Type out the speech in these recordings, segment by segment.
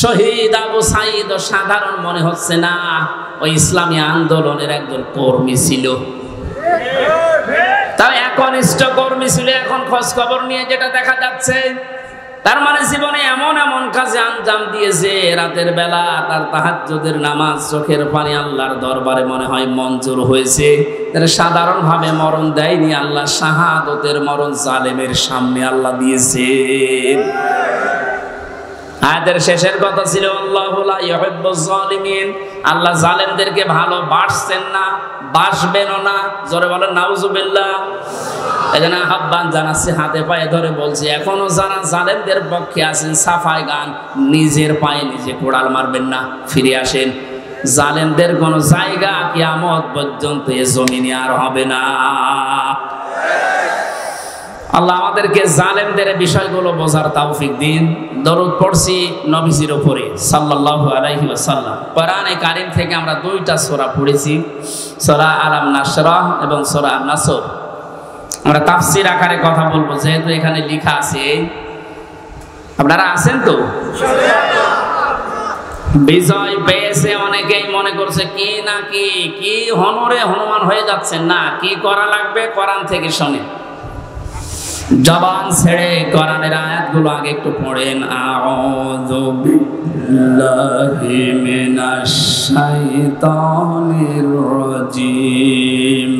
শহীদ আবু সাঈদ সাধারণ মনে হচ্ছে না, ওই ইসলামী আন্দোলনের একজন কর্মী ছিল। তাই একনিষ্ঠ কর্মী ছিল। এখন খোঁজ খবর নিয়ে যেটা দেখা যাচ্ছে, তার মানে জীবনে এমন এমন কাজে আঞ্জাম দিয়েছে, রাতের বেলা তার তাহাজ্জুদের নামাজ, চোখের পানি আল্লাহর দরবারে মনে হয় মঞ্জুর হয়েছে। তারা সাধারণভাবে মরণ দেয়নি, আল্লাহ শাহাদতের মরণ জালেমের সামনে আল্লাহ দিয়েছে। আয়াতের শেষের কথা ছিল আল্লাহু লা ইউহিব্বুজ জালিমিন, আল্লাহ জালেমদেরকে ভালোবাসছেন না, বাসবেনও না। জোরে বলেন নাউজুবিল্লাহ। এজন্য আহ্বান জানাচ্ছি, হাতে পায়ে ধরে বলছি, এখনো যারা জালেমদের পক্ষে আছেন, সাফাই গান, নিজের পায়ে নিজে কোড়াল মারবেন না, ফিরে আসেন। জালেমদের কোনো জায়গা কিয়ামত পর্যন্ত এ জমিনে আর হবে না। আল্লাহ আমাদেরকে জালেমদের বিষয়গুলো বোঝার তৌফিক দিন। দরুদ পড়ছি নবীজির উপরে সাল্লাল্লাহু আলাইহি ওয়াসাল্লাম। কোরআনে কারীম থেকে আমরা দুইটা সূরা পড়েছি, সূরা আলাম নাশরাহ এবং সূরা আন-নাসর। আমরা তাফসীর আকারে কথা বলবো, যেহেতু এখানে লেখা আছে। আপনারা আছেন তো? বিজয় পেয়েছে অনেকেই মনে করছে কি না কি হনরে হনুমান হয়ে যাচ্ছেন না, কি করা লাগবে কোরআন থেকে শুনে। জবান ছেড়ে কোরআনের আয়াতগুলো আগে একটু পড়েন। আউযু বিল্লাহি মিনাশ শাইতানির রাজিম,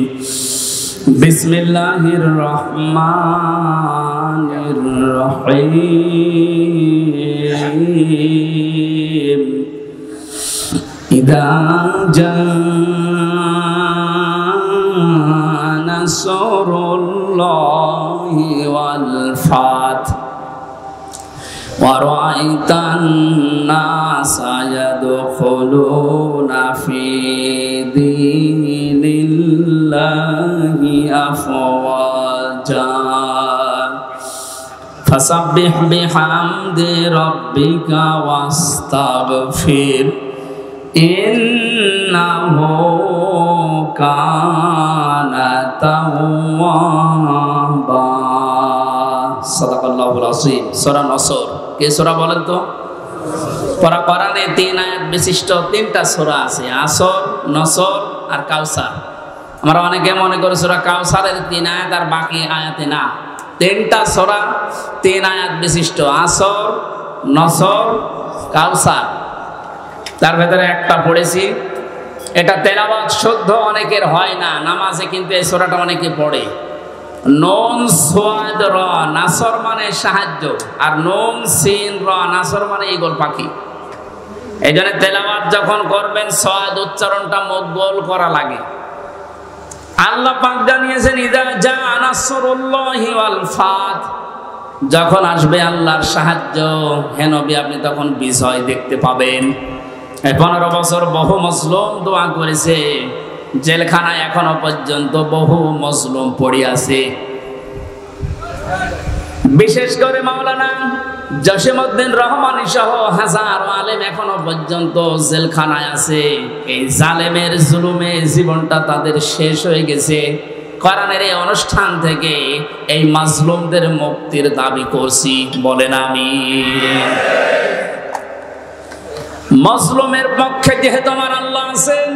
বিসমিল্লাহির রহমানির রহিম। ইযা জাআ নাসরুল্লাহি ওয়াল ফাth ওয়া রাআইতান নাসা ইয়াদখুলুনা ফি দীনিল্লাহি আফওয়াজা ফাসাব্বিহ বিহামদি রাব্বিকা ওয়াস্তাগফির ইন্নাহু কানা তাওয়াবা। সাদাকাল্লাহুল আযীম। সূরা নসর। কে সূরা বলেন তো? কোরআনে 3 আয়াত বিশিষ্ট 3টা সূরা আছে, আসর, নসর আর কাউসার। আমরা অনেকে মনে করি সূরা কাউসারের 3 আয়াত আর বাকি আয়াতে না। 3টা সূরা 3 আয়াত বিশিষ্ট, আসর, নসর, কাউসার। তার ভেতরে একটা পড়েছি, এটা তেলাওয়াত শুদ্ধ অনেকের হয় না নামাজে, কিন্তু এই সূরাটা অনেকে পড়ে। নুন সাদ র, নাসর মানে সাহায্য, আর নুন সিন র, নাসর মানে ঈগল পাখি। এই জন্য তেলাওয়াত যখন করবেন সাদ উচ্চারণটা মুখ গোল করা লাগে। আল্লাহ পাক জানিয়েছেন ইযা জাআ নাসরুল্লাহি ওয়াল ফাth, যখন আসবে আল্লাহর সাহায্য, হে নবী আপনি তখন বিজয় দেখতে পাবেন। 15 বছর বহু মজলুম দোয়া করেছে, জেলখানায় এখনো পর্যন্ত বহু মজলুম পড়ে আছে। বিশেষ করে মাওলানা জসিমউদ্দিন রহমানী সহ হাজার আলেম এখনো পর্যন্ত জেলখানায় আছে। এই জালেমের জুলুমে জীবনটা তাদের শেষ হয়ে গেছে। কোরআনের এই অনুষ্ঠান থেকে এই মাজলুমদের মুক্তির দাবি করছি, বলেন আমিন। মজলুমের পক্ষে যেহেতু আমার আল্লাহ আছেন,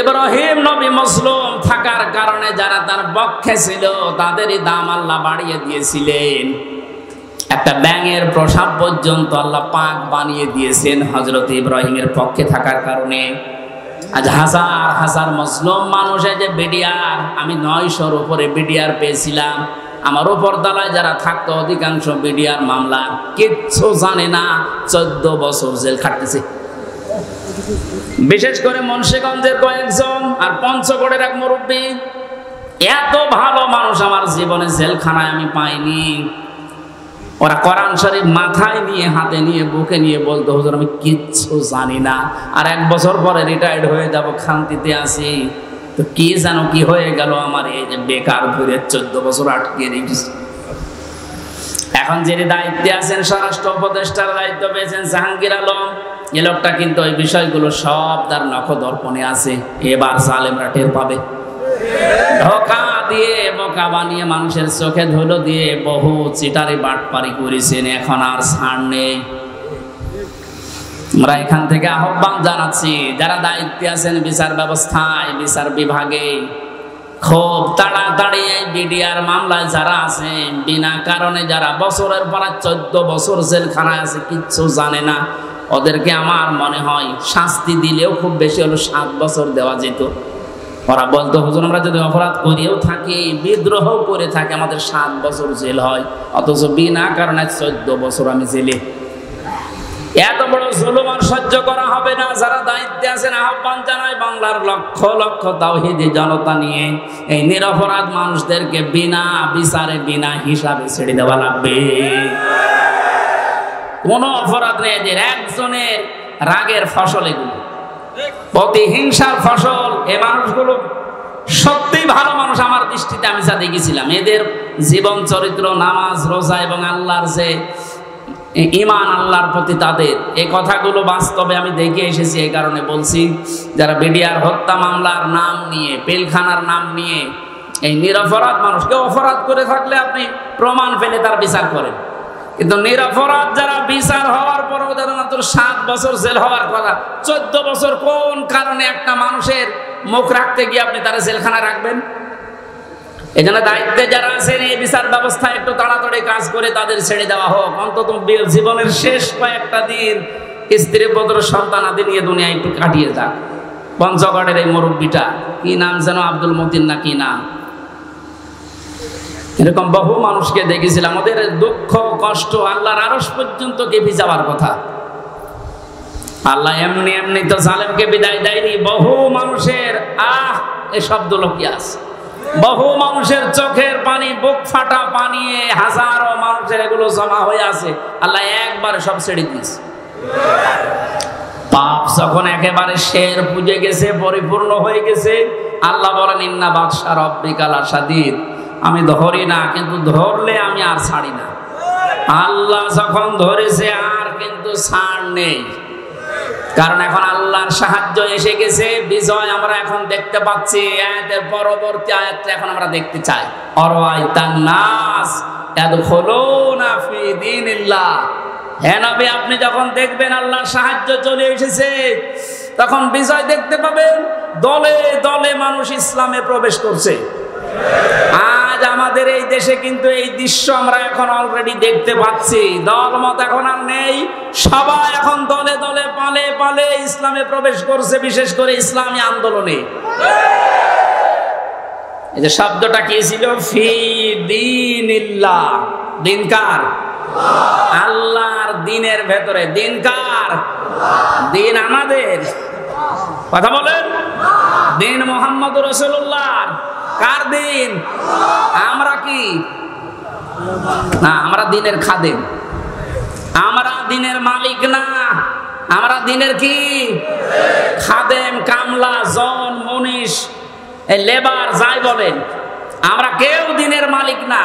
ইব্রাহিম নবী মজলুম থাকার কারণে যারা তার পক্ষে ছিল তাদেরই দাম আল্লাহ বাড়িয়ে দিয়েছিলেন। একটা ব্যাঙের প্রসাব পর্যন্ত আল্লাহ পাক বানিয়ে দিয়েছেন হযরত ইব্রাহিমের পক্ষে থাকার কারণে। আজ হাজার হাজার মজলুম মানুষের যে বিডিআর, আমি 900-র উপরে বিডিআর পেয়েছিলাম। আমার উপর দালায় যারা থাকতো অধিকাংশ বিডিআর মামলা কিচ্ছু জানে না, 14 বছর জেল খাটতেছে। বিশেষ করে মুন্সিগঞ্জের কয়েকজন আর পঞ্চগড়ের এক মুরব্বী, এত ভালো মানুষ আমার জীবনে জেলখানায় আমি পাইনি। ওরা কোরআন শরীফ মাথায় নিয়ে, হাতে নিয়ে, বুকে নিয়ে বলতো, হুজুর আমি কিচ্ছু জানি না, আর 1 বছর পরে রিটায়ার্ড হয়ে যাব, শান্তিতে আছি। তো কি জানো কি হয়ে গেল আমার, এই যে বেকার ধরে 14 বছর আটকে রেখেছি। এখন যিনি দায়িত্বে আছেন, স্বরাষ্ট্র উপদেষ্টার দায়িত্ব পেয়েছেন জাহাঙ্গীর আলম, এ লোকটা কিন্তু ওই বিষয়গুলো সব তার নখদর্পণে আছে। এবার জালেমরা টের পাবে। ধোঁকা দিয়ে, বোকা বানিয়ে, মানুষের চোখে ধুলো দিয়ে বহু চিটারি বাটপারি করেছেন, এখন আর ছাড় নেই। আমরা এখান থেকে আহ্বান জানাচ্ছি, যারা দায়িত্বে আছেন বিচার ব্যবস্থায়, বিচার বিভাগে, খুব তাড়াতাড়ি এই বিডিআর মামলায় যারা আছে, বিনা কারণে যারা বছরের পর 14 বছর জেলখানায় আছে, কিচ্ছু জানে না, ওদেরকে আমার মনে হয় শাস্তি দিলেও খুব বেশি হলো 7 বছর দেওয়া যেত। ওরা বলতো, হুজুর আমরা যদি অপরাধ করিও থাকি, বিদ্রোহ করে থাকি, আমাদের 7 বছর জেল হয়, অথচ বিনা কারণে 14 বছর আমি জেলে। এত বড় জুলুম আর সহ্য করা হবে না। যারা দায়িত্বে আছেন আহ্বান জানায়, বাংলার লক্ষ লক্ষ তাওহীদি জনতা নিয়ে এই নিরপরাধ মানুষদেরকে বিনা বিচারে বিনা হিসাবে ছেড়ে দেওয়া লাগবে। কোন অপরাধ নেই, এদের একজনের রাগের ফসল, এগুলো প্রতিহিংসার ফসল। এ মানুষগুলো সত্যি ভালো মানুষ আমার দৃষ্টিতে, আমি যা দেখেছিলাম এদের জীবন চরিত্র, নামাজ রোজা এবং আল্লাহর যে ঈমান, আল্লাহর প্রতি তাদের এই কথাগুলো বাস্তবে আমি দেখে এসেছি। এই কারণে বলছি, যারা বিডিআর হত্যা মামলার নাম নিয়ে, পিলখানার নাম নিয়ে এই নিরপরাধ মানুষকে, অপরাধ করে থাকলে আপনি প্রমাণ পেলে তার বিচার করেন, কিন্তু নিরপরাধ যারা বিচার হওয়ার পরও যারা মাত্র 7 বছর জেল হওয়ার কথা, 14 বছর কোন কারণে একটা মানুষের মুখ রাখতে গিয়ে আপনি তারা জেলখানা রাখবেন? এই জন্য দায়িত্বে যারা আছেন এই বিচার ব্যবস্থা একটু তাড়াতাড়ি কাজ করে তাদের ছেড়ে দেওয়া হোক। অন্তত জীবনের শেষ কয়েকটা দিন স্ত্রী পুত্র সন্তান আদি নিয়ে দুনিয়া একটু কাটিয়ে যাক। পঞ্চগড়ের এই মুরব্বীটা, কি নাম যেন, আব্দুল মতিন না কি নাম, এরকম বহু মানুষকে দেখেছিলাম। ওদের দুঃখ কষ্ট আল্লাহর আরশ পর্যন্ত কেঁপে যাওয়ার কথা। আল্লাহ এমনি এমনি তো জালেমকে বিদায় দেয়নি। বহু মানুষের এ শব্দ লোকিয়ে আছে, বহু মানুষের চোখের পানি, বুক ফাটা পানি, হাজারো মানুষের এগুলো জমা হয়ে আছে। আল্লাহ একবারে সব ছেড়ে দিয়েছে। পাপ যখন একেবারে শের পুজে গেছে, পরিপূর্ণ হয়ে গেছে, আল্লাহ বলেন, ইন্না বাদশা রব্বিকা লাশাদীদ, আমি ধরি না, কিন্তু ধরলে আমি আর ছাড়ি না। আল্লাহ যখন ধরেছে আর কিন্তু ছাড় নেই, কারণ এখন আল্লাহর সাহায্য এসে গেছে, বিজয় আমরা এখন দেখতে পাচ্ছি। আয়াতের পরবর্তী আয়াতটা এখন আমরা দেখতে চাই। অরাইতান নাস ইয়াদখুলুনা ফি দীনিল্লাহ, হে নবী আপনি যখন দেখবেন আল্লাহর সাহায্য চলে এসেছে, তখন বিজয় দেখতে পাবেন। দলে দলে মানুষ ইসলামে প্রবেশ করছে। আজ আমাদের এই দেশে কিন্তু এই দৃশ্য আমরা এখন অলরেডি দেখতে পাচ্ছি। দলমত এখন আর নেই, সবাই এখন দলে দলে পালে পালে ইসলামে প্রবেশ করছে, বিশেষ করে ইসলামী আন্দোলনে। এই যে শব্দটা কি ছিল, ফি দীনিল্লাহ, দিন কার? আল্লাহর দিনের ভেতরে। দিন কার? দিন আমাদের। কথা বলেন, দিন মুহাম্মদুর রাসূলুল্লাহর। কার দিন? আমরা কি না, আমরা দিনের খাদেম, আমরা দিনের মালিক না, আমরা দিনের কি খাদেম, কামলা, জন, মনীষ, লেবার যাই বলেন, আমরা কেউ দিনের মালিক না।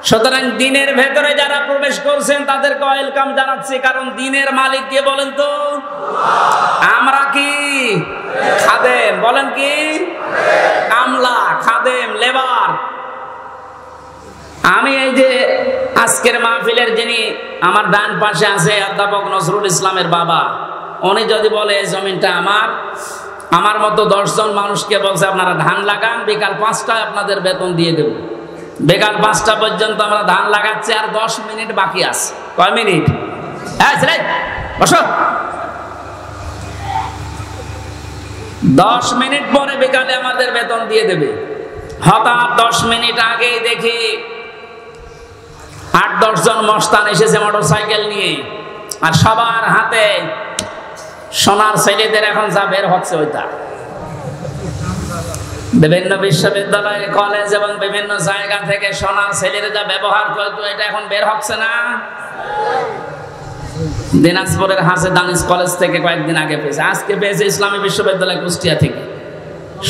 সুতরাং দিনের ভেতরে যারা প্রবেশ করছেন তাদেরকে ওয়েলকাম জানাচ্ছি, কারণ দিনের মালিক কে বলেন তো? আমরা কি খাদেম, বলেন কি কামলা, খাদেম, লেবার। আমি এই যে আজকের মাহফিলের যিনি আমার ডান পাশে আছে, অধ্যাপক নজরুল ইসলামের বাবা, উনি যদি বলে এই জমিনটা আমার মতো 10 জন মানুষকে বলছে আপনারা ধান লাগান, বিকাল 5টায় আপনাদের বেতন দিয়ে দেব। বিকাল 5টা পর্যন্ত আমরা ধান লাগাচ্ছি, আর 10 মিনিট বাকি আছে। কয় মিনিট? বসো। 10 মিনিট পরে বিকালে আমাদের বেতন দিয়ে দেবে। হঠাৎ 10 মিনিট আগেই দেখি 8-10 জন মস্তান এসেছে মোটরসাইকেল নিয়ে, আর সবার হাতে সোনার ছেলেদের এখন যা বের হচ্ছে ওইটা। বিভিন্ন বিশ্ববিদ্যালয়, কলেজ এবং বিভিন্ন জায়গা থেকে সোনার ছেলেরা যা ব্যবহার করতো, এটা এখন বের হচ্ছে না। দিনাজপুরের হাসে দানিশ কলেজ থেকে কয়েকদিন আগে পেয়েছে, আজকে পেয়েছে ইসলামী বিশ্ববিদ্যালয় কুষ্টিয়া থেকে।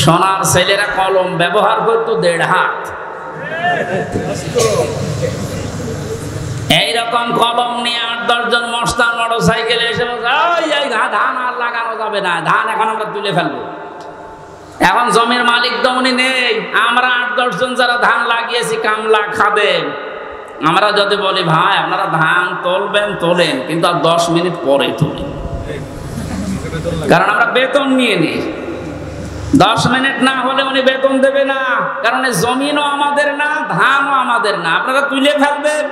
সোনার ছেলেরা কলম ব্যবহার করতো 1.5 হাত। এইরকম কলম নিয়ে 8-10 জন মস্তান মোটরসাইকেলে এসে ধান আর লাগানো যাবে না, ধান এখন আমরা তুলে ফেলবো। এখন জমির মালিক তো উনি নেই, আমরা 8-10 জন যারা ধান লাগিয়েছি, কামলা, খাদেম, আমরা যদি বলি ভাই আপনারা ধান তুলবেন তোলেন, কিন্তু আর 10 মিনিট পরে তুলি, কারণ আমরা বেতন নিয়ে নিই। 10 মিনিট না হলে উনি বেতন দেবে না, কারণ জমিনও আমাদের না, ধানও আমাদের না। আপনারা তুলে ফেলবেন,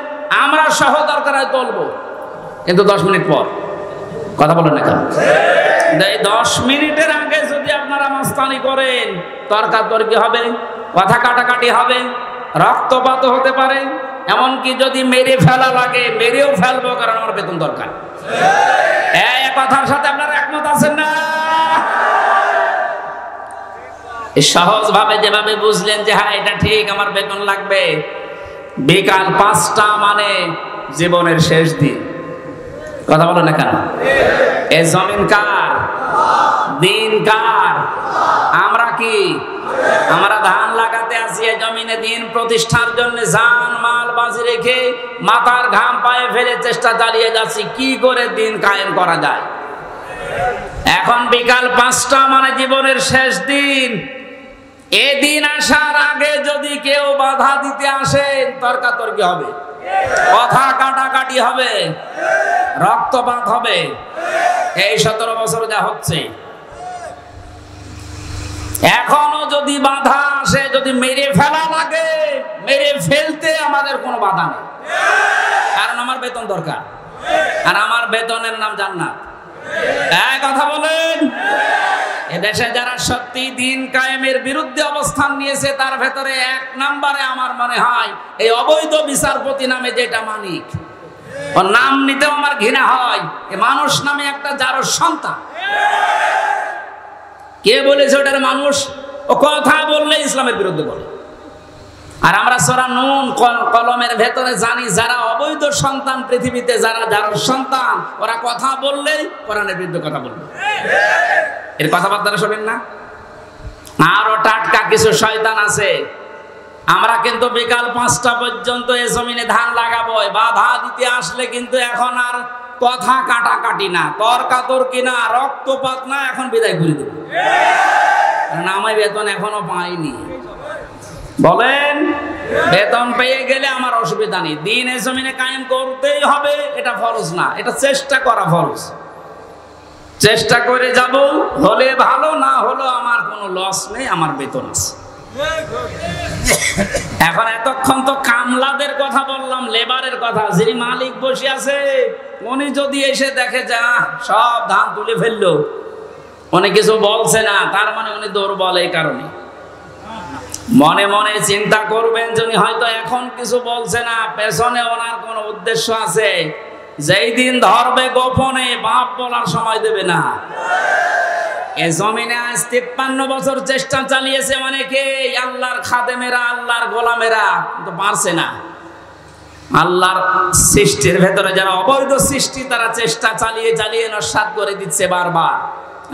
আমরা সহ দরকার হয় তুলবো, কিন্তু 10 মিনিট পর। কথা বলেন না কেন? 10 মিনিটের আগে যদি আপনারা মাস্তানি করেন, তর্কাতর্কি হবে, কথা কাটাকাটি হবে, রক্তপাত হতে পারে, এমনকি যদি মেরে ফেলা লাগে মেরেও ফেলবো, কারণ আমার বেতন দরকার। এই কথার সাথে আপনারা একমত আছেন না? সহজ ভাবে যেভাবে বুঝলেন যে হ্যাঁ এটা ঠিক, আমার বেতন লাগবে, বিকাল 5টা মানে জীবনের শেষ দিন। কথা বলো না কেন? এই জমিন কার? দিন কার? আমরা কি? আমরা ধান লাগাতে আসি এই জমিনে, দিন প্রতিষ্ঠার জন্য জান মাল বাজি রেখে মাথার ঘাম পায়ে ফেলে চেষ্টা চালিয়ে যাচ্ছি কি করে দিন কায়েম করা যায়। এখন বিকাল 5টা মানে জীবনের শেষ দিন। এদিন আসার আগে যদি কেউ বাধা দিতে আসে, তর্কাতর্কি হবে, কথা কাটাকাটি হবে, রক্তপাত হবে। এই 17 বছর যা হচ্ছে, এখনো যদি বাধা আসে, যদি মেরে ফেলা লাগে, মেরে ফেলতে আমাদের কোনো বাধা নেই, কারণ আমার বেতন দরকার, আর আমার বেতনের নাম জান্নাত। এক কথা বলেন। এদেশে যারা সত্যি দিন কায়েমের বিরুদ্ধে অবস্থান নিয়েছে, তার ভেতরে 1 নম্বরে আমার মনে হয় এই অবৈধ বিচারপতি নামে যেটা মানিক, ওর নাম নিতেও আমার ঘৃণা হয়। এ মানুষ নামে একটা যার সন্তান। কে বলেছে ওটার মানুষ? ও কথা বললে ইসলামের বিরুদ্ধে বলে। আর আমরা সূরা নূন কলমের ভেতরে জানি, যারা অবৈধ সন্তান পৃথিবীতে, যারা যার সন্তান, ওরা কথা বললেই কোরআনের বিরুদ্ধে কথা বলবে। এর কথাবার্তা শোনেন না? আরো টাটকা কিছু শয়তান আছে। আমরা কিন্তু বিকাল 5টা পর্যন্ত এই জমিনে ধান লাগাবো, বাধা দিতে আসলে কিন্তু এখন আর কথা কাটাকাটি না, তর্কাতর্কি না, রক্তপাত না, এখন বিদায় করে দেব। নামাই বেতন এখনো পাইনি। বলেন, বেতন পেয়ে গেলে আমার অসুবিধা নেই, দিন এই জমিনে কায়েম করতেই হবে, এটা ফরজ না, এটা চেষ্টা করা ফরজ। চেষ্টা করে যাব, হলে ভালো, না হলো আমার কোনো লস নেই, আমার বেতন আছে। এখন এতক্ষণ তো কামলাদের কথা বললাম, লেবারের কথা। যিনি মালিক বসে আছে, উনি যদি এসে দেখে যে সব ধান তুলে ফেললো, উনি কিছু বলছে না, তার মানে উনি দুর্বল। এই কারণে মনে মনে চিন্তা করবেন, যিনি হয়তো এখন কিছু বলছে না, পেছনে ওনার কোনো উদ্দেশ্য আছে। যেই দিন ধরবে গোপনে, বাপ বলার সময় দেবে না। এ জমিনে আজ 53 বছর চেষ্টা চালিয়েছে অনেকে, আল্লাহর খাদেমেরা, আল্লাহর গোলামেরা, কিন্তু পারছে না। আল্লাহর সৃষ্টির ভেতরে যারা অবৈধ সৃষ্টি, তারা চেষ্টা চালিয়ে চালিয়ে নস্যাৎ করে দিচ্ছে বারবার।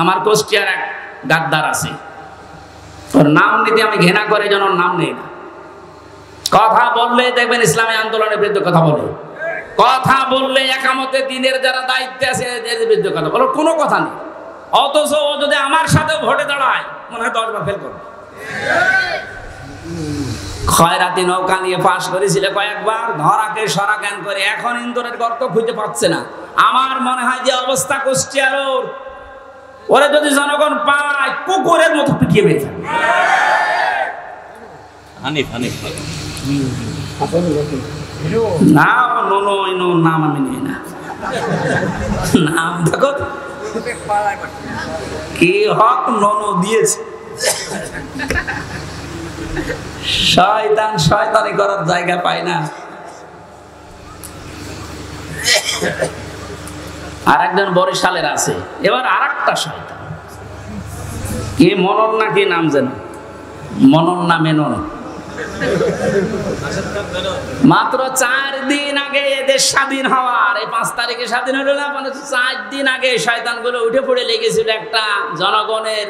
আমার কুষ্টিয়ার এক গাদ্দার আছে, ওর নাম নিতে আমি ঘৃণা করে, যেন ওর নাম নেই না। কথা বললে দেখবেন ইসলামী আন্দোলনের বিরুদ্ধে কথা বলে, কথা বললে একামতে দিনের যারা দায়িত্বে আছে এদের বিরুদ্ধে কথা বলো, কোনো কথা নেই। অথচ ও যদি আমার সাথে ভোটে দাঁড়ায়, মনে হয় 10 বার ফেল করবে। খয়রাতি নৌকা নিয়ে পাশ করেছিল কয়েকবার, ধরাকে সরা জ্ঞান করে, এখন ইন্দোরের গর্ত খুঁজে পাচ্ছে না। আমার মনে হয় যে অবস্থা কুষ্টিয়ার, ওরা যদি জনগণ পায়, কুকুরের মতো পিটিয়ে বের ফেলবে। না, নাম আমি নিই না, নাম দেখো কি হক ননো দিয়েছে। শয়তান শয়তানি করার জায়গা পায় না। আর একজন বরিশালের আছে, এবার আর একটা শয়তান, কি মনন না কি নাম যেন, মনন না মেনন। মাত্র 4 দিন আগে এদের স্বাধীন হওয়ার, এই 5 তারিখে স্বাধীন হলো না, 4 দিন আগে শয়তানগুলো উঠে পড়ে লেগেছিল একটা জনগণের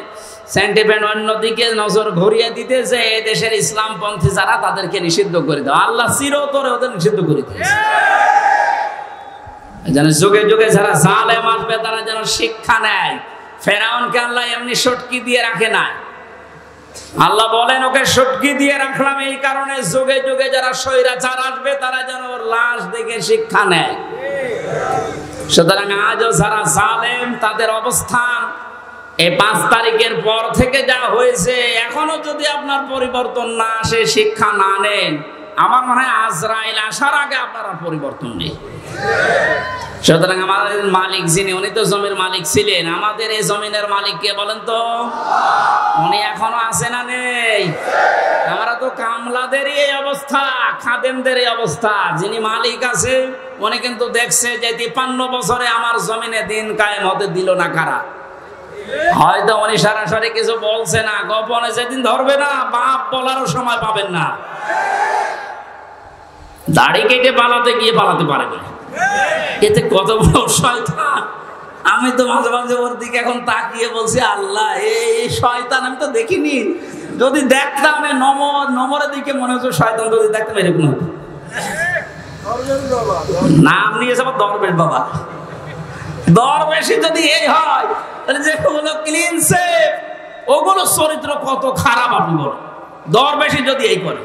সেন্টিমেন্ট অন্যদিকে নজর ঘুরিয়ে দিতে, যে দেশের ইসলামপন্থী যারা, তাদেরকে নিষিদ্ধ করে দাও। আল্লাহ চিরতরে ওদের নিষিদ্ধ করে দিয়েছে, যেন যুগে যুগে যারা জালেম আসবে তারা যেন শিক্ষা নেয়। ফেরাউনকে আল্লাহ এমনি সটকি দিয়ে রাখে না। আল্লাহ বলেন, ওকে সটকি দিয়ে রাখলাম এই কারণে, যুগে যুগে যারা স্বৈরাচার আসবে তারা যেন ওর লাশ দেখে শিক্ষা নেয়। সুতরাং আজও যারা জালেম তাদের অবস্থান এই 5 তারিখের পর থেকে যা হয়েছে, এখনো যদি আপনার পরিবর্তন না আসে, শিক্ষা না নেন, আমার মনে হয় আজরাইল আসার আগে আপনার পরিবর্তন নেই। সুতরাং আমাদের মালিক যিনি, উনি তো জমির মালিক ছিলেন, আমাদের এই জমিনের মালিক কে বলেন তো? উনি এখনো আছে না নেই? আমরা তো কামলাদেরই এই অবস্থা, খাদেমদের এই অবস্থা। যিনি মালিক আছে উনি কিন্তু দেখছে যে 53 বছরে আমার জমিনে দিন কায়েম হতে দিল না কারা। হয়তো উনি সরাসরি কিছু বলছে না, গোপনে যেদিন ধরবে না, বাপ বলারও সময় পাবেন না। দাড়ি কেটে পালাতে গিয়ে পালাতে পারবে, এতে কত বড় শয়তান। আমি তো মাঝে মাঝে ওর দিকে এখন তাকিয়ে বলছি, আল্লাহ এই শয়তান আমি তো দেখিনি, যদি দেখতাম নম্বরের দিকে মনে হচ্ছে শয়তান, যদি দেখতাম এরকম হতো। নাম নিয়েছে আবার দরবেশ বাবা। দরবেশই যদি এই হয়, তাহলে যেগুলো ক্লিন সেভ, ওগুলো চরিত্র কত খারাপ আপনি বলেন। দরবেশই যদি এই করে,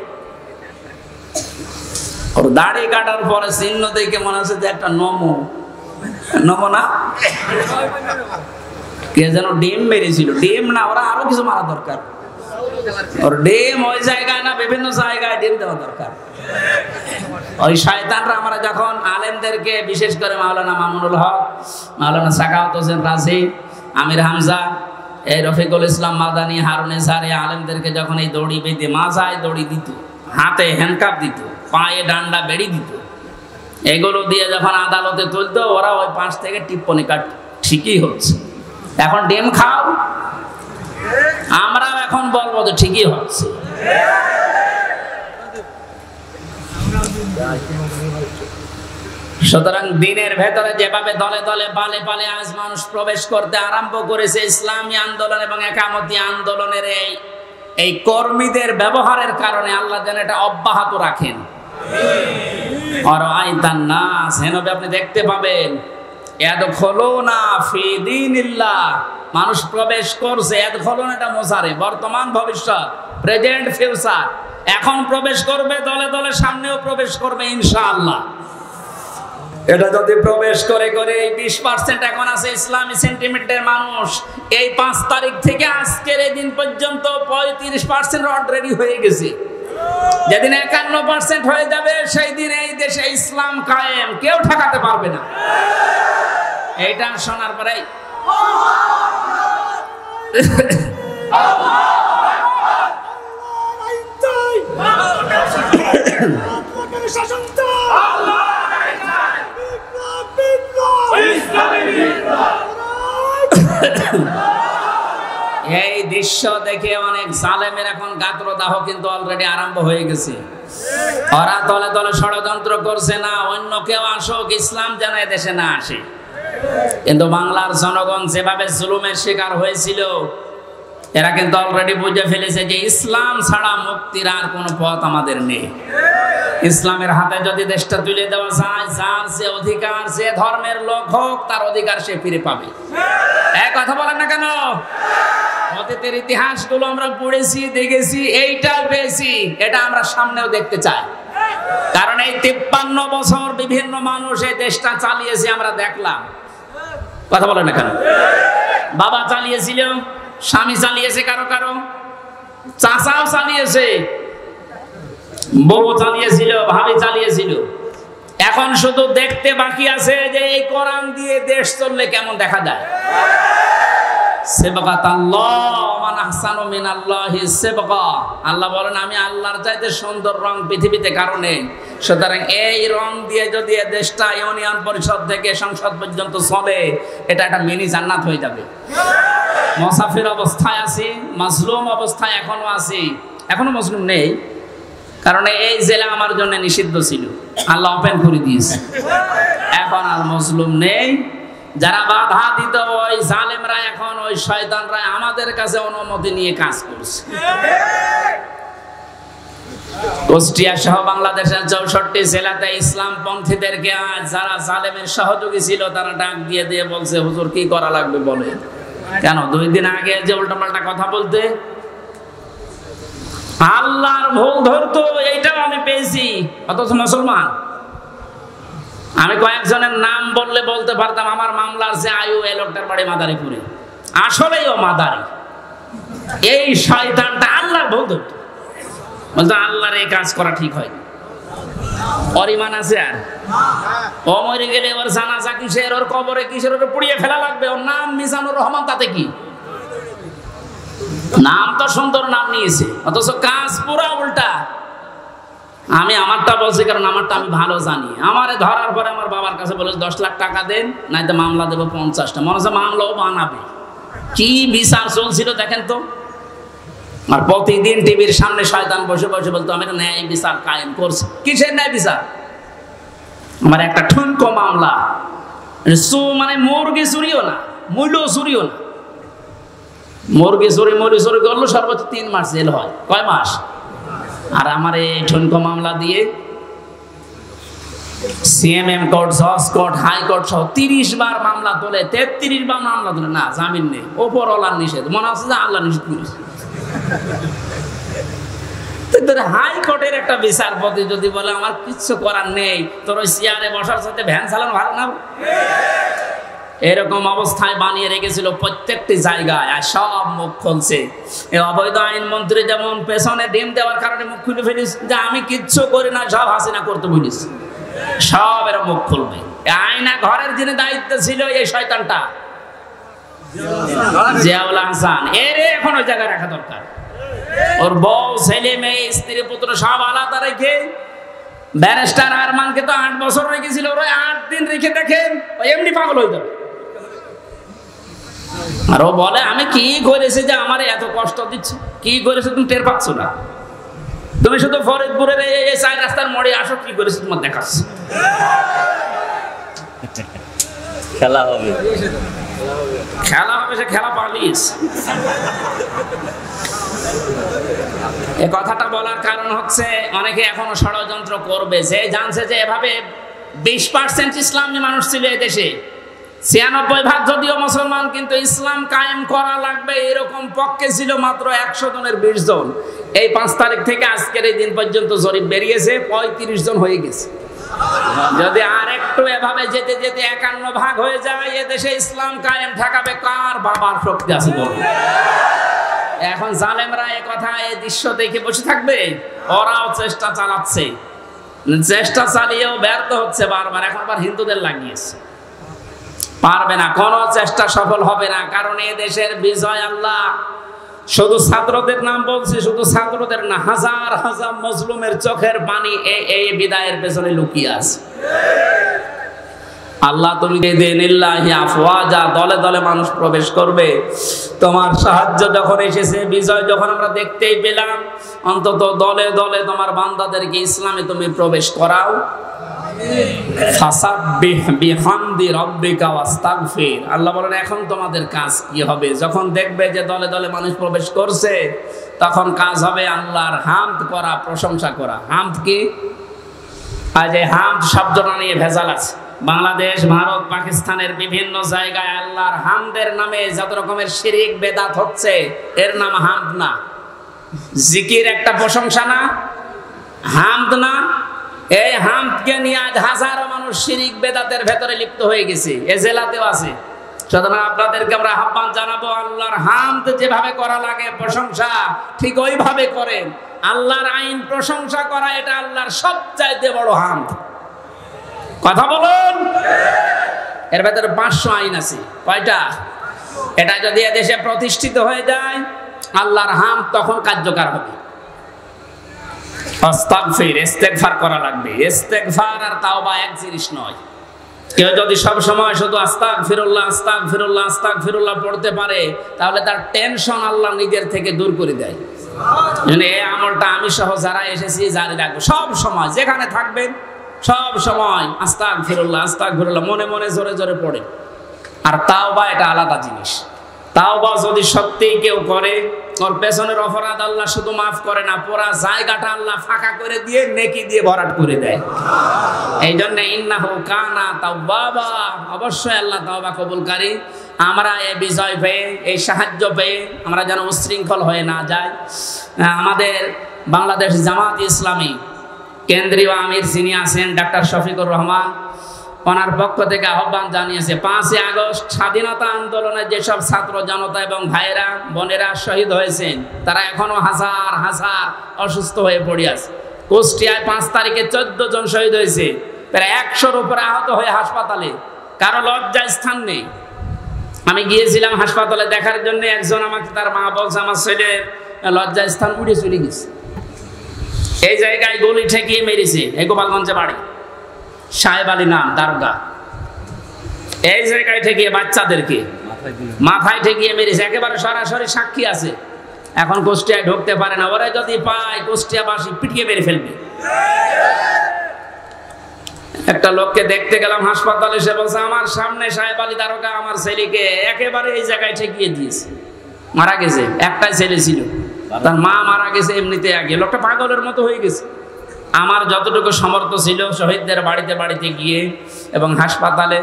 ওর দাড়ি কাটার পরে চিহ্ন দেখে মনে হচ্ছে যে একটা নমো না, কে যেন ডিম মেরেছিল, ডিম না, ওরা আরো কিছু মারা দরকার। ওর ডিম ওই জায়গায় না, বিভিন্ন জায়গায় ডিম দেওয়া দরকার। ওই শয়তানরা আমরা যখন আলেমদেরকে, বিশেষ করে মাওলানা মামুনুল হক, মাওলানা সাখাওয়াত হোসেন রাজি, আমির হামজা, এই রফিকুল ইসলাম মাদানী, হারুন ইসহার, এই আলেমদেরকে যখন এই দড়ি বেঁধে মাথায় দড়ি দিত, হাতে হ্যান্ডকাপ দিত, পায়ে ডান্ডা বেড়ি দিত, এগুলো দিয়ে যখন আদালতে তুলতো, ওরা ওই পাশ থেকে টিপ্পনি কাট, ঠিকই হচ্ছে, এখন ডিম খাও। আমরাও এখন বলবো তো ঠিকই হচ্ছে। সুতরাং দিনের ভেতরে যেভাবে দলে দলে পালে পালে আজ মানুষ প্রবেশ করতে আরম্ভ করেছে, ইসলামী আন্দোলন এবং একামতি আন্দোলনের এই কর্মীদের ব্যবহারের কারণে আল্লাহ যেন এটা অব্যাহত রাখেন। আর আইতান নাস, আপনি দেখতে পাবেন, ইয়াদখুলুনা ফি দীনিল্লাহ, মানুষ প্রবেশ করছে। ইয়াদখুলুনা এটা মুসারে, বর্তমান ভবিষ্যৎ, প্রেজেন্ট ফিউচার। এখন প্রবেশ করবে, দলে দলে সামনেও প্রবেশ করবে ইনশাআল্লাহ। এটা যদি প্রবেশ করে 20% এখন আছে ইসলামী সেন্টিমেন্টের মানুষ, এই 5 তারিখ থেকে আজকের এই দিন পর্যন্ত 35% অলরেডি হয়ে গেছে। যেদিন 51% হয়ে যাবে, সেই দিন এই দেশে ইসলাম কায়েম, কেউ ঠেকাতে পারবে না। এইটা শোনার পরে এই দৃশ্য দেখে অনেক জালেমের এখন গাত্রদাহ কিন্তু অলরেডি আরম্ভ হয়ে গেছে। ওরা দলে দলে ষড়যন্ত্র করছে, না অন্য কেউ আসুক, ইসলাম যেন এদেশে না আসে। কিন্তু বাংলার জনগণ যেভাবে জুলুমের শিকার হয়েছিল, এরা কিন্তু অলরেডি বুঝে ফেলেছে যে ইসলাম ছাড়া মুক্তির আর কোনো পথ আমাদের নেই। ইসলামের হাতে যদি দেশটা তুলে দেওয়া যায়, যার যে অধিকার, যে ধর্মের লোক হোক, তার অধিকার সে ফিরে পাবে। এক কথা বলেন না কেন? অতীতের ইতিহাসগুলো আমরা পড়েছি, দেখেছি, এইটা পেয়েছি, এটা আমরা সামনেও দেখতে চাই। কারণ এই 53 বছর বিভিন্ন মানুষ এই দেশটা চালিয়েছে, আমরা দেখলাম। কথা বলেন না কেন? বাবা চালিয়েছিল, স্বামী চালিয়েছে, কারো কারো চাচাও চালিয়েছে, বউ চালিয়েছিল, ভাবি চালিয়েছিল। এখন শুধু দেখতে বাকি আছে যে এই কোরআন দিয়ে দেশ চললে কেমন দেখা যায়। আল্লাহ বলেন, আমি আল্লাহর চাইতে সুন্দর রং পৃথিবীতে কারণে, সুতরাং এই রং দিয়ে যদি দেশটা ইউনিয়ন পরিষদ থেকে সংসদ পর্যন্ত চলে, এটা একটা মিনি জান্নাত হয়ে যাবে। মুসাফির অবস্থায় আছি, মাজলুম অবস্থায় এখনো আছি, এখনো মজলুম নেই, কারণ এই জেলা আমার জন্য নিষিদ্ধ ছিল, আল্লাহ ওপেন করে দিয়েছে। এখন আর মজলুম নেই। যারা বাধা দিত, ওই জালেমরা, এখন ওই শয়তানরা আমাদের কাছে অনুমতি নিয়ে কাজ করছে। কুষ্টিয়া সহ বাংলাদেশের 64 জেলাতে ইসলাম পন্থীদেরকে আজ যারা জালেমের সহযোগী ছিল, তারা ডাক দিয়ে দিয়ে বলছে, হুজুর কি করা লাগবে বলে। কেন 2 দিন আগে যে উল্টাপাল্টা কথা বলতে, আল্লাহর ভুল ধরতো, এইটাও আমি পেয়েছি, অথচ মুসলমান। আমি কয়েকজনের নাম বললে বলতে পারতাম আমার মামলার যে আয়ু এই লোকটার বাড়ি মাদারীপুরে, আসলেই ও মাদারি। এই শয়তানটা আল্লাহর ভোগ ধরতো, বলতো আল্লাহর এই কাজ করা ঠিক হয়। অরিমান আছে আর ও মরে গেলে ওর জানাজা কিসের, ওর কবরে কিসের, ওর পুড়িয়ে ফেলা লাগবে। ওর নাম মিজানুর রহমান, তাতে কি? নাম তো সুন্দর নাম নিয়েছে, অথচ কাজ পুরা উল্টা। আমি আমারটা বলছি কারণ আমারটা আমি ভালো জানি। আমারে ধরার পরে আমার বাবার কাছে বলে 10 লাখ টাকা দেন, নাই তো মামলা দেবো 50টা। মনে হচ্ছে মামলাও বানাবে। কি বিচার চলছিল দেখেন তো। আর প্রতিদিন টিভির সামনে শয়তান বসে বসে বলতো আমি ন্যায় বিচার কায়েম করছি। কিসের ন্যায় বিচার? আমার একটা ঠুনকো মামলা, মানে মুরগি চুরিও না, মূল্য চুরিও না। মুরগি চুরি করলো সর্বোচ্চ 3 মাস জেল হয়। কয় মাস? আর আমার এই ঠুনকো মামলা দিয়ে সিএমএম কোর্ট, জজ কোর্ট, হাইকোর্ট সহ 30 বার মামলা তোলে, 33 বার মামলা তোলে। না, জামিন নেই, ওপরওয়ালার নিষেধ। মনে হচ্ছে যে আল্লাহ নিষেধ করেছে। হাইকোর্টের একটা বিচারপতি যদি বলে আমার কিচ্ছু করার নেই, তোর ওই চেয়ারে বসার সাথে ভ্যান চালানো ভালো না, এরকম অবস্থায় বানিয়ে রেখেছিল প্রত্যেকটি জায়গায়। আর সব মুখ খুলছে। এই অবৈধ আইন মন্ত্রী যেমন পেছনে ডিম দেওয়ার কারণে মুখ খুলে ফেলিস যে আমি কিচ্ছু করি না, সব হাসিনা করতে বলিস, সব এরা মুখ খুলবে। আয়না ঘরের যিনি দায়িত্ব ছিল এই শয়তানটা জিয়াউল হাসান, এর এখন ওই জায়গায় রাখা দরকার। ওর বউ, ছেলে মেয়ে, স্ত্রী পুত্র সব আলাদা রেখে, ব্যারিস্টার আরমানকে তো 8 বছর রেখেছিল, ওরা 8 দিন রেখে দেখেন এমনি পাগল হয়ে যাবে। আর ও বলে আমি কি করেছি যে আমার এত কষ্ট দিচ্ছে, কি করেছে তুমি টের পাচ্ছ না, তুমি শুধু ফরিদপুরের এই 4 রাস্তার মোড়ে আসো, কি করেছে তোমার দেখাচ্ছ। খেলা হবে, সে খেলা পালিস। এ কথাটা বলার কারণ হচ্ছে অনেকে এখনো ষড়যন্ত্র করবে। যে জানছে যে এভাবে 20% ইসলামী মানুষ ছিল এই দেশে, 96% যদিও মুসলমান, কিন্তু ইসলাম কায়েম করা লাগবে এরকম পক্ষে ছিল মাত্র 100 জনের 20 জন। এই 5 তারিখ থেকে আজকের এই দিন পর্যন্ত জরিপ বেরিয়েছে 35 জন হয়ে গেছে। যদি আর একটু এভাবে যেতে যেতে 51 হয়ে যায়, এ দেশে ইসলাম কায়েম ঠেকাবে কার বাবার শক্তি আছে বল? এখন জালেমরা এই কথা, এই দৃশ্য দেখে বসে থাকবে? ওরাও চেষ্টা চালাচ্ছে, চেষ্টা চালিয়েও ব্যর্থ হচ্ছে বারবার। এখন আবার হিন্দুদের লাগিয়েছে, পারবে না, কোনো চেষ্টা সফল হবে না। কারণ এ দেশের বিজয় আল্লাহ। শুধু ছাত্রদের নাম বলছি, শুধু ছাত্রদের না, হাজার হাজার মজলুমের চোখের পানি এই বিদায়ের পেছনে লুকিয়ে আছে। আল্লাহ তুমি দিনিল্লাহি আফওয়াজা, দলে দলে মানুষ প্রবেশ করবে। তোমার সাহায্য যখন এসেছে, বিজয় যখন আমরা দেখতেই পেলাম, অন্তত দলে দলে তোমার বান্দাদেরকে ইসলামে তুমি প্রবেশ করাও। ফাসাব্বিহ বিহামদি রাব্বিকা ওয়াস্তাগফির। আল্লাহ বলেন এখন তোমাদের কাজ কি হবে? যখন দেখবে যে দলে দলে মানুষ প্রবেশ করছে, তখন কাজ হবে আল্লাহর হামদ করা, প্রশংসা করা। হামদ কি? আজ এই হামদ শব্দটা নিয়ে ভেজাল আছে। বাংলাদেশ, ভারত, পাকিস্তানের বিভিন্ন জায়গায় আল্লাহর হামদের নামে যত রকমের শিরিক বেদাত হচ্ছে, এর নাম হামদ না। জিকির একটা প্রশংসা না, হামদ না। এই হামদকে নিয়ে আজ হাজারো মানুষ শিরিক বেদাতের ভেতরে লিপ্ত হয়ে গেছে, এ জেলাতেও আছে। সুতরাং আপনাদেরকে আমরা আহ্বান জানাবো, আল্লাহর হামদ যেভাবে করা লাগে প্রশংসা, ঠিক ওইভাবে করেন। আল্লাহর আইন প্রশংসা করা, এটা আল্লাহর সবচাইতে বড় হামদ। কথা বলুন। এর ভেতরে 500 আইন আছে। কয়টা? এটা যদি এদেশে প্রতিষ্ঠিত হয়ে যায়, আল্লাহর হামদ তখন কার্যকর হবে। আস্তাগফির, ইস্তেগফার করা লাগবে। ইস্তেগফার আর তাওবা এক জিনিস নয়। কেউ যদি সব সময় শুধু আস্তাগফিরুল্লাহ আস্তাগফিরুল্লাহ আস্তাগফিরুল্লাহ পড়তে পারে, তাহলে তার টেনশন আল্লাহ নিজের থেকে দূর করে দেয়। এই আমলটা আমি সহ যারা এসেছি জারি রাখবো, সব সময় যেখানে থাকবেন সব সময় আস্তাগফিরুল্লাহ আস্তাগফিরুল্লাহ মনে মনে জোরে জোরে পড়ে। আর তাওবা এটা আলাদা জিনিস। তাওবা যদি সত্যিই কেউ করে, ওর পেছনের অপরাধ আল্লাহ শুধু মাফ করে না, পুরা জায়গাটা আল্লাহ ফাঁকা করে দিয়ে নেকি দিয়ে ভরাট করে দেয়। এই জন্য ইন্নাহু কানা তাওয়াবা, অবশ্যই আল্লাহ তাওবা কবুলকারী। আমরা এই বিজয় পেয়ে, এই সাহায্য পেয়ে আমরা যেন উচ্ছৃঙ্খল হয়ে না যাই। আমাদের বাংলাদেশ জামাত ইসলামী কেন্দ্রীয় আমির যিনি আছেন ডাক্তার শফিকুর রহমান, ওনার পক্ষ থেকে আহ্বান জানিয়েছে 5ই আগস্ট স্বাধীনতা আন্দোলনে যেসব ছাত্র জনতা এবং ভাইয়েরা বোনেরা শহীদ হয়েছেন তারা এখনো হাজার হাজার অসুস্থ হয়ে পড়ে আছে। কুষ্টিয়ায় 5 তারিখে 14 জন শহীদ হয়েছে, প্রায় 100-র উপরে আহত হয়ে হাসপাতালে, কারো লজ্জার স্থান নেই। আমি গিয়েছিলাম হাসপাতালে দেখার জন্য, একজন আমাকে তার মা বলছে আমার ছেলের লজ্জার স্থান উড়ে চলে গেছে, এই জায়গায় গুলি ঠেকিয়ে মেরেছে। এই গোপালগঞ্জে বাড়ি, সাহেব আলী নাম, দারোগা। এই জায়গায় ঠেকিয়ে বাচ্চাদেরকে মাথায় ঠেকিয়ে মেরেছে, একেবারে সরাসরি সাক্ষী আছে। এখন কুষ্টিয়ায় ঢুকতে পারে না, ওরা যদি পায় কুষ্টিয়াবাসী পিটিয়ে মেরে ফেলবে। একটা লোককে দেখতে গেলাম হাসপাতালে, সে বলছে আমার সামনে সাহেব আলী দারোগা আমার ছেলেকে একেবারে এই জায়গায় ঠেকিয়ে দিয়েছে, মারা গেছে। একটাই ছেলে ছিল, তার মা মারা গেছে এমনিতে আগে। লোকটা পাগলের মতো হয়ে গেছে। আমার যতটুকু সামর্থ্য ছিল শহীদদের বাড়িতে বাড়িতে গিয়ে এবং হাসপাতালে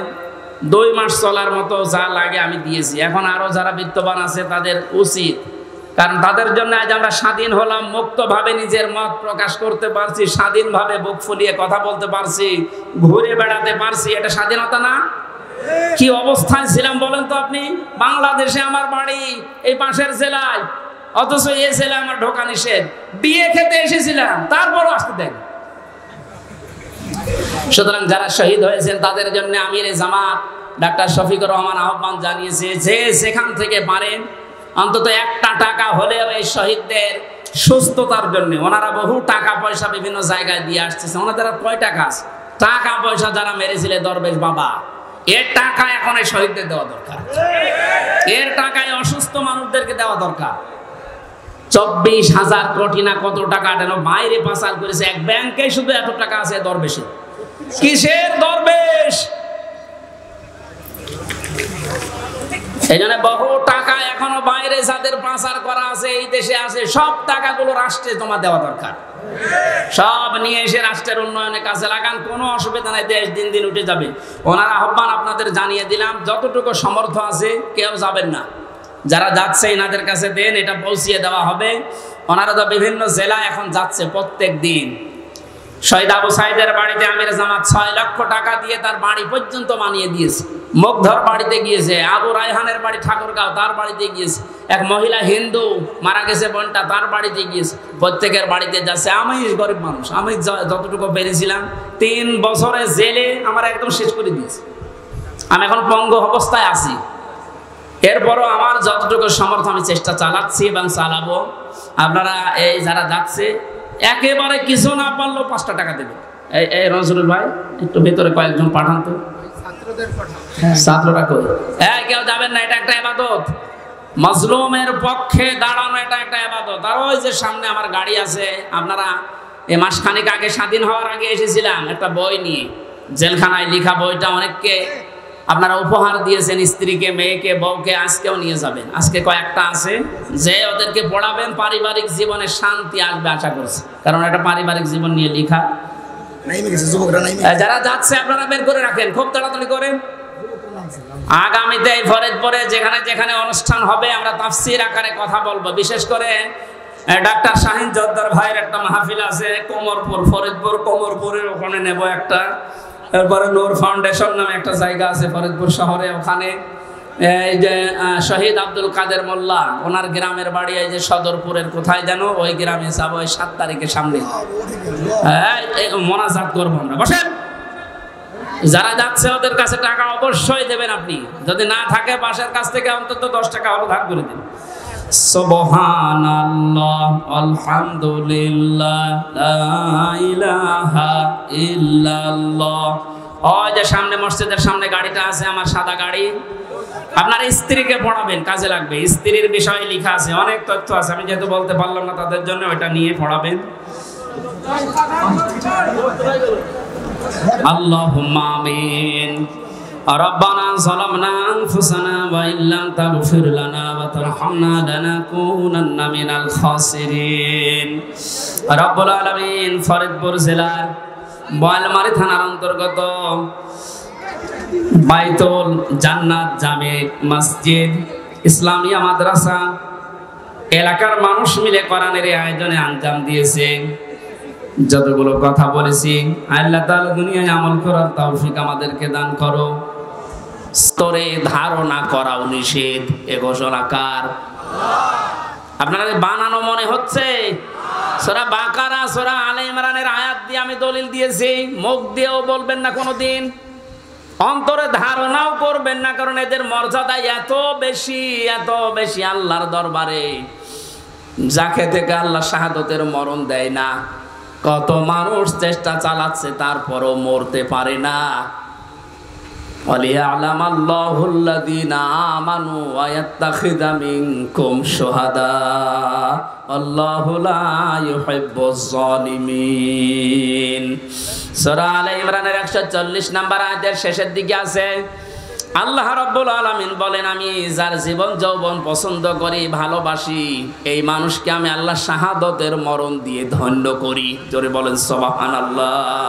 2 মাস চলার মতো যা লাগে আমি দিয়েছি। এখন আরো যারা বিত্তবান আছে তাদের উচিত, কারণ তাদের জন্য আজ আমরা স্বাধীন হলাম, মুক্তভাবে নিজের মত প্রকাশ করতে পারছি, স্বাধীনভাবে বুক ফুলিয়ে কথা বলতে পারছি, ঘুরে বেড়াতে পারছি। এটা স্বাধীনতা না? কি অবস্থায় ছিলাম বলেন তো আপনি? বাংলাদেশে আমার বাড়ি এই পাশের জেলায়, অথচ এই জেলা আমার ঢোকা নিষেধ। বিয়ে খেতে এসেছিলাম, তারপরও আসতে দেন। সুতরাং যারা শহীদ হয়েছেন তাদের জন্য আমিরে জামাত ডাক্তার শফিকুর রহমান আহ্বান জানিয়েছে যে যেখান থেকে পারেন অন্তত 1টা টাকা হলেও এই শহীদদের সুস্থতার জন্য। ওনারা বহু টাকা পয়সা বিভিন্ন জায়গায় দিয়ে আসতেছে, ওনাদের কয় টাকা আছে? টাকা পয়সা যারা মেরেছিলেন দরবেশ বাবা, এর টাকা এখন এই শহীদদের দেওয়া দরকার, এর টাকায় অসুস্থ মানুষদেরকে দেওয়া দরকার। 24,000 কোটি না কত টাকা যেন বাইরে পাচার করেছে, এক ব্যাংকে শুধু এত টাকা আছে দরবেশে। কিসের দরবেশ? এই জন্য বহু টাকা এখনো বাইরে যাদের পাচার করা আছে এই দেশে আছে, সব টাকাগুলো রাষ্ট্রে জমা দেওয়া দরকার। সব নিয়ে এসে রাষ্ট্রের উন্নয়নের কাজে লাগান, কোনো অসুবিধা নাই, দেশ দিন দিন উঠে যাবে। ওনার আহ্বান আপনাদের জানিয়ে দিলাম, যতটুকু সামর্থ্য আছে কেউ যাবেন না, যারা যাচ্ছে এনাদের কাছে দেন, এটা পৌঁছিয়ে দেওয়া হবে। ওনারা তো বিভিন্ন জেলায় এখন যাচ্ছে প্রত্যেক দিন। শহীদ আবু সাইদের বাড়িতে আমির জামাত 6 লক্ষ টাকা দিয়ে তার বাড়ি পর্যন্ত বানিয়ে দিয়েছে। মুগ্ধর বাড়িতে গিয়েছে, আবু রায়হানের বাড়ি ঠাকুরগাঁও, তার বাড়িতে গিয়েছে। এক মহিলা হিন্দু মারা গেছে বোনটা, তার বাড়িতে গিয়েছে। প্রত্যেকের বাড়িতে যাচ্ছে। আমি গরিব মানুষ, আমি যতটুকু পেরেছিলাম 3 বছরে জেলে আমার একদম শেষ করে দিয়েছে। আমি এখন পঙ্গু অবস্থায় আছি, এরপরও আমার যতটুকু সামর্থ্য আমি চেষ্টা চালাচ্ছি এবং চালাবো। আপনারা এই যারা যাচ্ছে একেবারে কিছু না পারলেও 5টা টাকা দেবে। এই নজরুল ভাই একটু ভেতরে কয়েকজন পাঠান তো, ছাত্ররা কই? কেউ যাবেন না, এটা একটা ইবাদত। মাজলুমের পক্ষে দাঁড়ানো এটা একটা ইবাদত। আর ওই যে সামনে আমার গাড়ি আছে, আপনারা এই মাসখানেক আগে স্বাধীন হওয়ার আগে এসেছিলাম একটা বই নিয়ে, জেলখানায় লেখা বইটা অনেককে আপনারা উপহার দিয়েছেন, স্ত্রীকে, মেয়েকে, বউকে, আজকেও নিয়ে যাবেন। আজকে কয়েকটা আছে যে ওদেরকে পড়াবেন, পারিবারিক জীবনে শান্তি আসবে আশা করছি, কারণ এটা পারিবারিক জীবন নিয়ে লেখা। যারা যাচ্ছে আপনারা বের করে রাখেন, খুব তাড়াতাড়ি করেন। আগামীতে ফরিদপুরে যেখানে যেখানে অনুষ্ঠান হবে আমরা তাফসীর আকারে কথা বলবো। বিশেষ করে ডাক্তার শাহিন জোদ্দার ভাইয়ের একটা মাহফিল আছে কোমরপুর, ফরিদপুর কোমরপুরের ওখানে নেব একটা। এরপরে নূর ফাউন্ডেশন নামে একটা জায়গা আছে ফরিদপুর শহরে, ওখানে এই যে শহীদ আব্দুল কাদের মোল্লা, ওনার গ্রামের বাড়ি এই যে সদরপুরের কোথায় যেন, ওই গ্রামে যাবো 7 তারিখের সামনে। মোনাজাত করবো আমরা। বসেন, যারা যাচ্ছে ওদের কাছে টাকা অবশ্যই দেবেন আপনি, যদি না থাকে পাশের কাছ থেকে অন্তত 10 টাকা হলো ধার করে দিন। সুবহানাল্লাহ, আলহামদুলিল্লাহ, লা ইলাহা ইল্লাল্লাহ। ওই যে সামনে মসজিদের সামনে গাড়িটা আছে আমার, সাদা গাড়ি, আপনার স্ত্রীকে পড়াবেন, কাজে লাগবে। স্ত্রীর বিষয়ে লেখা আছে, অনেক তথ্য আছে, আমি যেহেতু বলতে পারলাম না তাদের জন্য, ওইটা নিয়ে পড়াবেন। আল্লাহুম্মা আমিন। ربنا ظلمنا أنفسنا وإن لم تغفر لنا وترحمنا لنكونن من الخاسرين। রব্বুল আলামিন ফরিদপুর জেলার বোয়ালমারী থানার অন্তর্গত বাইতুল জান্নাত জামে মসজিদ ইসলামিয়া মাদ্রাসা এলাকার মানুষ মিলে কোরআনের আয়োজনে আঞ্জাম দিয়েছে। যতগুলো কথা বলেছি আল্লাহ তাআলা দুনিয়ায় আমল করার তৌফিক আমাদেরকে দান করো। স্তরে ধারণা করাও নিষেধ, এ ঘোষণা কার? আপনাদের বানানো মনে হচ্ছে? সূরা বাকারা, সূরা আলে ইমরানের আয়াত দিয়ে আমি দলিল দিয়েছি, মুখ দিয়েও বলবেন না কোনোদিন, অন্তরে ধারণাও করবেন না, কারণ এদের মর্যাদা এত বেশি আল্লাহর দরবারে, যাকে থেকে আল্লাহ শাহাদতের মরণ দেয় না। কত মানুষ চেষ্টা চালাচ্ছে তারপরও মরতে পারে না। وَلِيَعْلَمَ اللَّهُ الَّذِينَ آمَنُوا وَيَتَّخِذَ مِنكُمْ شُهَدَاءَ وَاللَّهُ لَا يُحِبُّ الظَّالِمِينَ। সূরা আলে ইমরানের 140 নম্বর আয়াতের শেষের দিকে আছে, আল্লাহ রাব্বুল আলামিন বলেন, আমি যার জীবন যৌবন পছন্দ করি, ভালোবাসি, এই মানুষকে আমি আল্লাহ শাহাদতের মরণ দিয়ে ধন্য করি। জোরে বলেন সুবহানাল্লাহ।